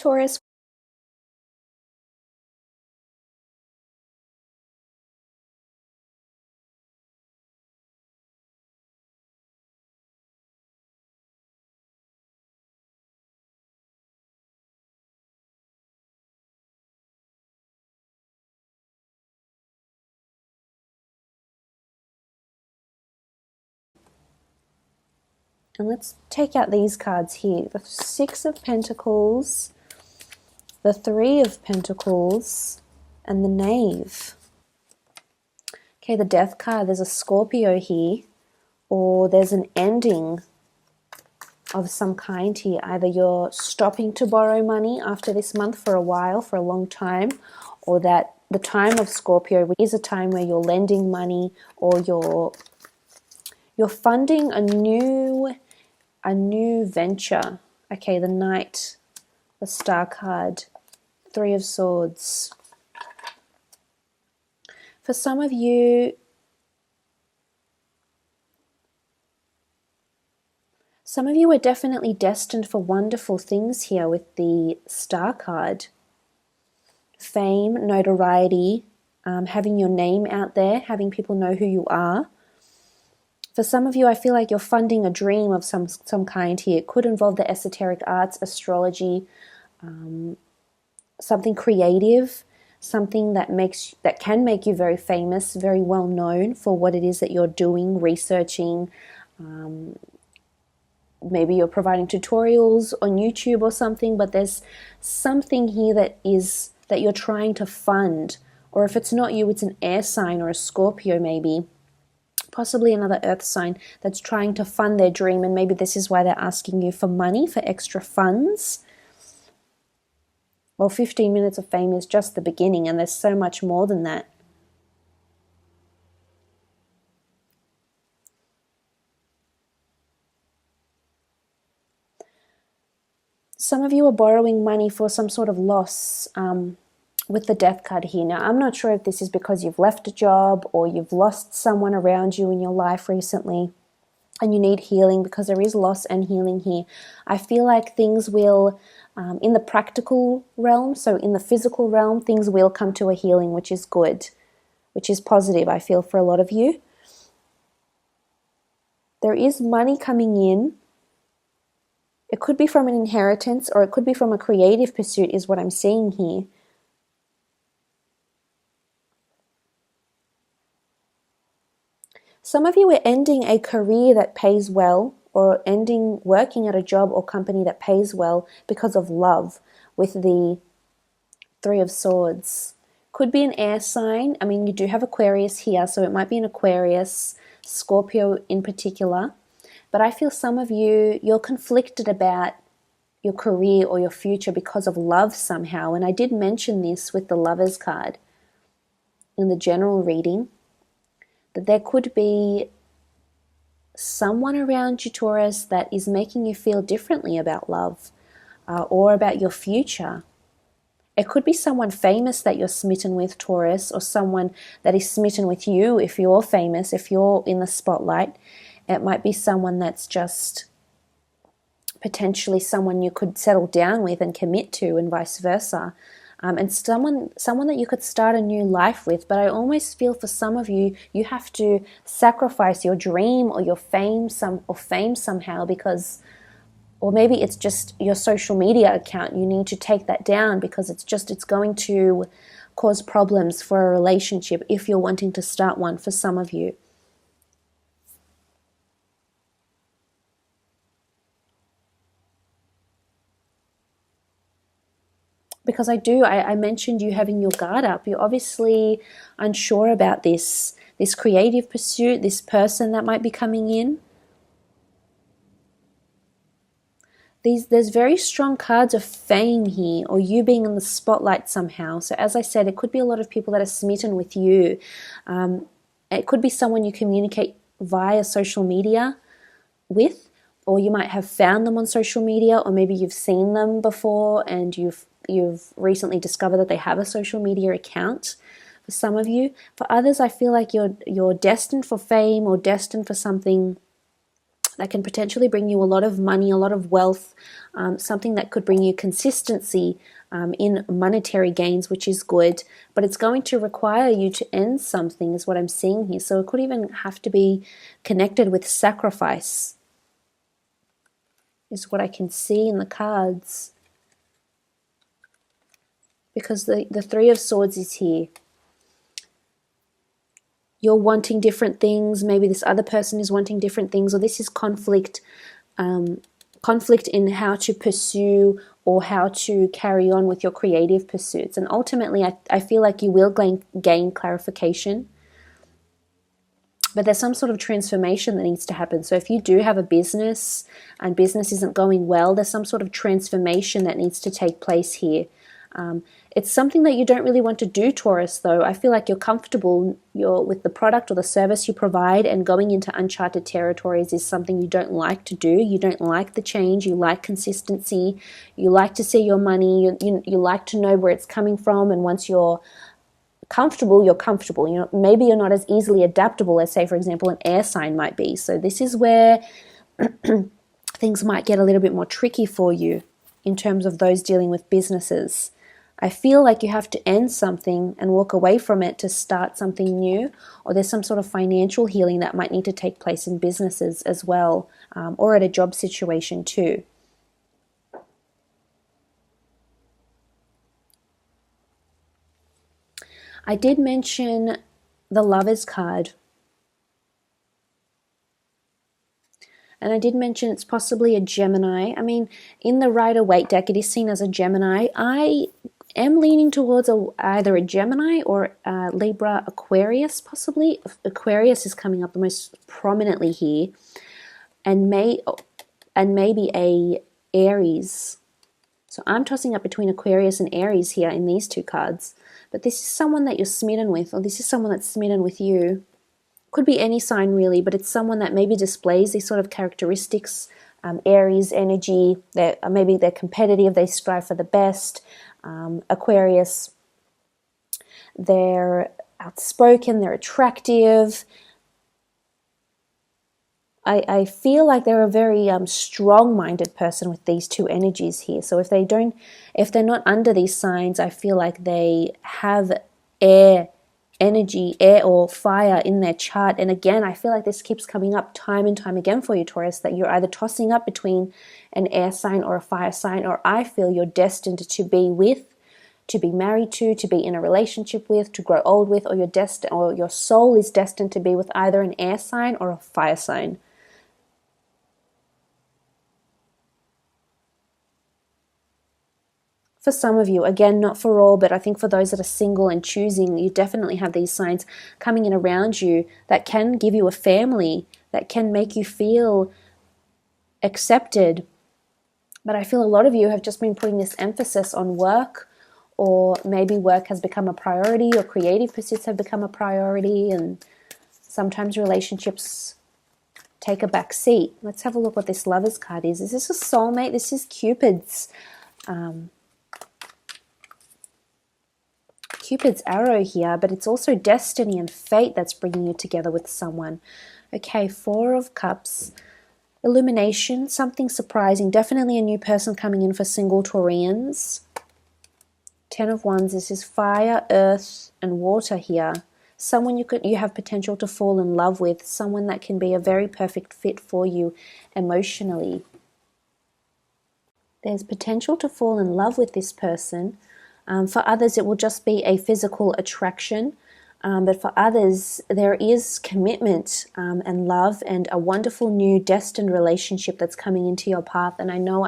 Taurus. And let's take out these cards here. The Six of Pentacles, the Three of Pentacles, and the Knave. Okay, the Death card, there's a Scorpio here, or there's an ending of some kind here. Either you're stopping to borrow money after this month for a while, for a long time, or that the time of Scorpio is a time where you're lending money, or you're funding a new venture. Okay, the Knight, the Star card, Three of Swords. For some of you, are definitely destined for wonderful things here with the Star card. Fame, notoriety, having your name out there, having people know who you are. For some of you, I feel like you're funding a dream of some kind here. It could involve the esoteric arts, astrology, something creative, something that can make you very famous, very well known for what it is that you're doing, researching. Maybe you're providing tutorials on YouTube or something, but there's something here that you're trying to fund. Or if it's not you, it's an air sign or a Scorpio maybe. Possibly another earth sign that's trying to fund their dream, and maybe this is why they're asking you for money, for extra funds. Well, 15 minutes of fame is just the beginning, and there's so much more than that. Some of you are borrowing money for some sort of loss with the Death card here. Now, I'm not sure if this is because you've left a job or you've lost someone around you in your life recently and you need healing, because there is loss and healing here. I feel like things will, in the practical realm, so in the physical realm, things will come to a healing, which is good, which is positive, I feel, for a lot of you. There is money coming in. It could be from an inheritance, or it could be from a creative pursuit, is what I'm seeing here. Some of you are ending a career that pays well, or ending working at a job or company that pays well because of love with the Three of Swords. Could be an air sign. I mean, you do have Aquarius here, so it might be an Aquarius, Scorpio in particular. But I feel some of you, you're conflicted about your career or your future because of love somehow. And I did mention this with the Lovers card in the general reading, that there could be someone around you, Taurus, that is making you feel differently about love or about your future. It could be someone famous that you're smitten with, Taurus, or someone that is smitten with you if you're famous, if you're in the spotlight. It might be someone that's just potentially someone you could settle down with and commit to, and vice versa. And someone that you could start a new life with. But I almost feel for some of you, you have to sacrifice your dream or your fame somehow, because, or maybe it's just your social media account. You need to take that down because it's going to cause problems for a relationship if you're wanting to start one, for some of you. Because I mentioned you having your guard up. You're obviously unsure about this creative pursuit, this person that might be coming in. There's very strong cards of fame here, or you being in the spotlight somehow. So as I said, it could be a lot of people that are smitten with you. It could be someone you communicate via social media with, or you might have found them on social media, or maybe you've seen them before and you've recently discovered that they have a social media account. For some of you. For others, I feel like you're destined for fame or destined for something that can potentially bring you a lot of money, a lot of wealth, something that could bring you consistency in monetary gains, which is good, but it's going to require you to end something, is what I'm seeing here. So it could even have to be connected with sacrifice, is what I can see in the cards. Because the Three of Swords is here. You're wanting different things. Maybe this other person is wanting different things, or this is conflict, conflict in how to pursue or how to carry on with your creative pursuits. And ultimately, I feel like you will gain clarification. But there's some sort of transformation that needs to happen. So if you do have a business and business isn't going well, there's some sort of transformation that needs to take place here. It's something that you don't really want to do, Taurus, though. I feel like you're comfortable with the product or the service you provide, and going into uncharted territories is something you don't like to do. You don't like the change. You like consistency. You like to see your money. You like to know where it's coming from, and once you're comfortable, you're comfortable. You know, maybe you're not as easily adaptable as, say, for example, an air sign might be. So this is where things might get a little bit more tricky for you in terms of those dealing with businesses. I feel like you have to end something and walk away from it to start something new, or there's some sort of financial healing that might need to take place in businesses as well, or at a job situation too. I did mention the Lovers card. And I did mention it's possibly a Gemini. I mean, in the Rider-Waite deck, it is seen as a Gemini. I am leaning towards either a Gemini or a Libra Aquarius, possibly. Aquarius is coming up the most prominently here. And maybe a Aries. So I'm tossing up between Aquarius and Aries here in these two cards. But this is someone that you're smitten with, or this is someone that's smitten with you. Could be any sign really, but it's someone that maybe displays these sort of characteristics. Aries energy, maybe they're competitive, they strive for the best. Aquarius, they're outspoken, they're attractive. I feel like they're a very strong-minded person with these two energies here. So if they're not under these signs, I feel like they have air energy, air or fire in their chart. And again, I feel like this keeps coming up time and time again for you, Taurus, that you're either tossing up between an air sign or a fire sign, or I feel you're destined to be with, to be married to be in a relationship with, to grow old with, or your soul is destined to be with either an air sign or a fire sign. For some of you, again, not for all, but I think for those that are single and choosing, you definitely have these signs coming in around you that can give you a family, that can make you feel accepted. But I feel a lot of you have just been putting this emphasis on work, or maybe work has become a priority, or creative pursuits have become a priority, and sometimes relationships take a back seat. Let's have a look what this Lovers card is. Is this a soulmate? This is Cupid's arrow here, but it's also destiny and fate that's bringing you together with someone. Okay, Four of Cups, illumination, something surprising, definitely a new person coming in for single Taurians. Ten of Wands, this is fire, earth, and water here. Someone you have potential to fall in love with, someone that can be a very perfect fit for you emotionally. There's potential to fall in love with this person. For others, it will just be a physical attraction. But for others, there is commitment and love and a wonderful new destined relationship that's coming into your path. And I know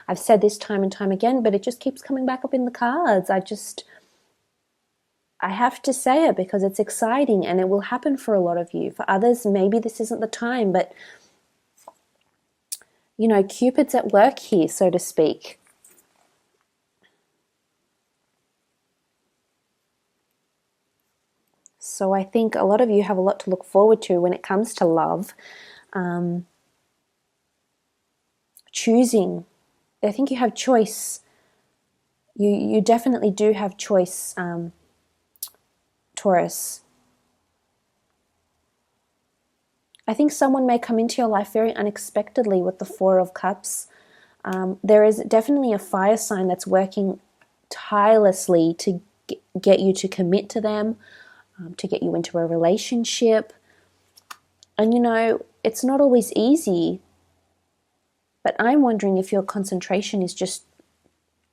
I've said this time and time again, but it just keeps coming back up in the cards. I have to say it because it's exciting and it will happen for a lot of you. For others, maybe this isn't the time, but you know, Cupid's at work here, so to speak. So I think a lot of you have a lot to look forward to when it comes to love. Choosing. I think you have choice. You definitely do have choice, Taurus. I think someone may come into your life very unexpectedly with the Four of Cups. There is definitely a fire sign that's working tirelessly to get you to commit to them, to get you into a relationship. And it's not always easy, but I'm wondering if your concentration is just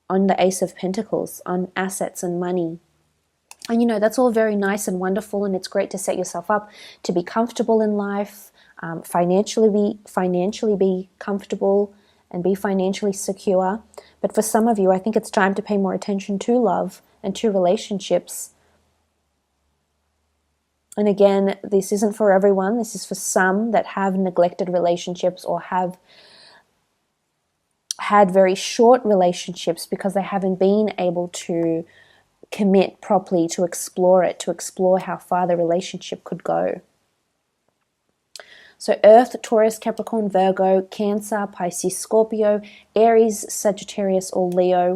on the Ace of Pentacles, on assets and money. And that's all very nice and wonderful, and it's great to set yourself up to be comfortable in life, financially be comfortable and be financially secure. But for some of you, I think it's time to pay more attention to love and to relationships. And again, this isn't for everyone. This is for some that have neglected relationships or have had very short relationships because they haven't been able to commit properly, to explore it, to explore how far the relationship could go. So Earth, Taurus, Capricorn, Virgo, Cancer, Pisces, Scorpio, Aries, Sagittarius, or Leo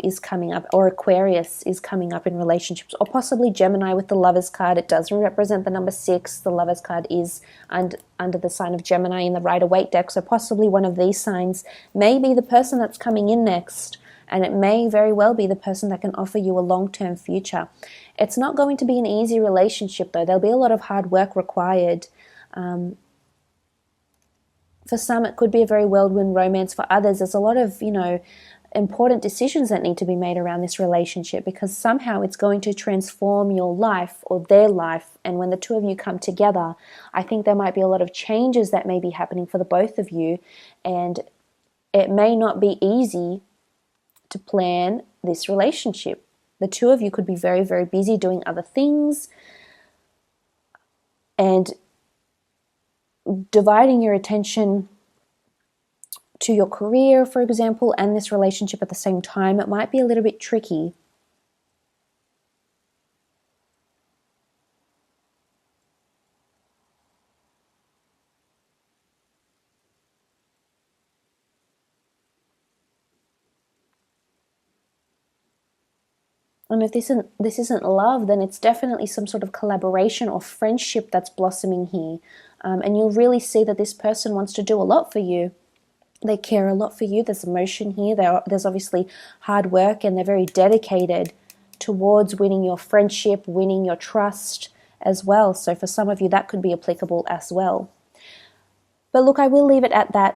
is coming up, or Aquarius is coming up in relationships, or possibly Gemini with the Lovers card. It does represent the number 6. The Lovers card is under the sign of Gemini in the Rider-Waite deck, so possibly one of these signs may be the person that's coming in next, and it may very well be the person that can offer you a long-term future. It's not going to be an easy relationship, though. There'll be a lot of hard work required. For some, it could be a very whirlwind romance. For others, there's a lot of, important decisions that need to be made around this relationship, because somehow it's going to transform your life or their life. And when the two of you come together, I think there might be a lot of changes that may be happening for the both of you. And it may not be easy to plan this relationship. The two of you could be very, very busy doing other things and dividing your attention to your career, for example, and this relationship at the same time. It might be a little bit tricky. And if this isn't love, then it's definitely some sort of collaboration or friendship that's blossoming here. And you'll really see that this person wants to do a lot for you. They care a lot for you. There's emotion here. There's obviously hard work, and they're very dedicated towards winning your friendship, winning your trust as well. So for some of you, that could be applicable as well. But look, I will leave it at that.